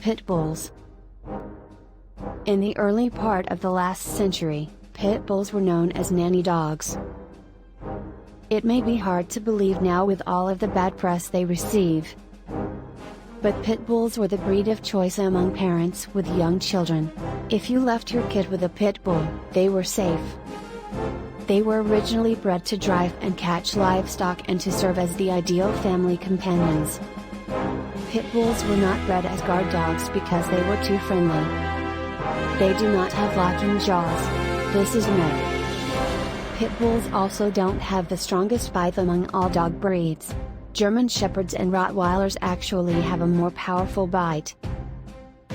Pit bulls. In the early part of the last century, pit bulls were known as nanny dogs. It may be hard to believe now with all of the bad press they receive. But pit bulls were the breed of choice among parents with young children. If you left your kid with a pit bull, they were safe. They were originally bred to drive and catch livestock and to serve as the ideal family companions. Pit bulls were not bred as guard dogs because they were too friendly. They do not have locking jaws. This is a myth. Pit bulls also don't have the strongest bite among all dog breeds. German Shepherds and Rottweilers actually have a more powerful bite.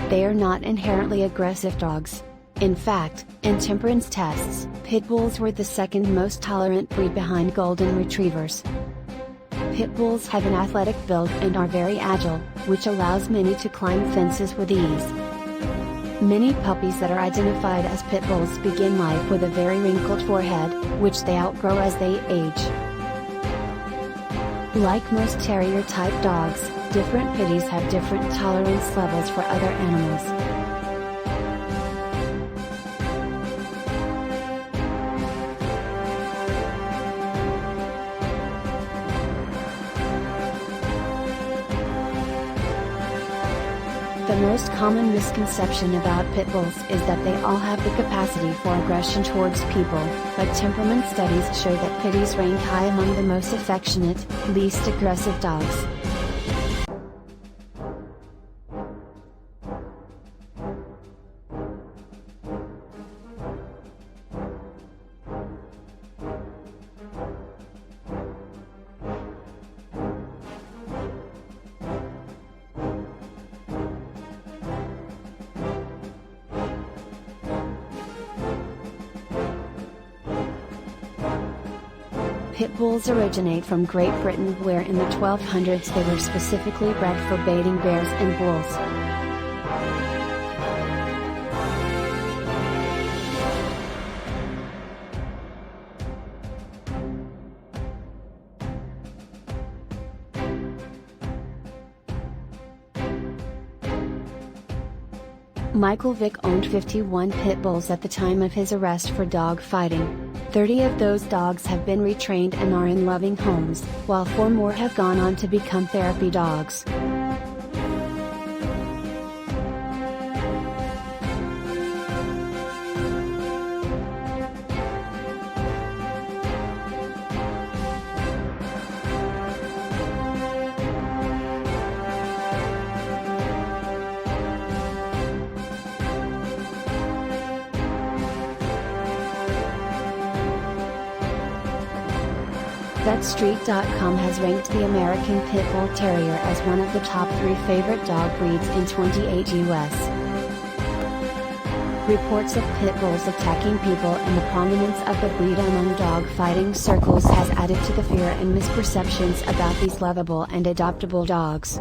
They are not inherently aggressive dogs. In fact, in temperance tests, pit bulls were the second most tolerant breed behind golden retrievers. Pit bulls have an athletic build and are very agile, which allows many to climb fences with ease. Many puppies that are identified as pit bulls begin life with a very wrinkled forehead, which they outgrow as they age. Like most terrier-type dogs, different pitties have different tolerance levels for other animals. The most common misconception about pit bulls is that they all have the capacity for aggression towards people, but temperament studies show that pitties rank high among the most affectionate, least aggressive dogs. Pit bulls originate from Great Britain, where in the 1200s they were specifically bred for baiting bears and bulls. Michael Vick owned 51 pit bulls at the time of his arrest for dog fighting. 30 of those dogs have been retrained and are in loving homes, while 4 more have gone on to become therapy dogs. VetStreet.com has ranked the American Pit Bull Terrier as one of the top 3 favorite dog breeds in 28 U.S. Reports of pit bulls attacking people and the prominence of the breed among dog fighting circles has added to the fear and misperceptions about these lovable and adoptable dogs.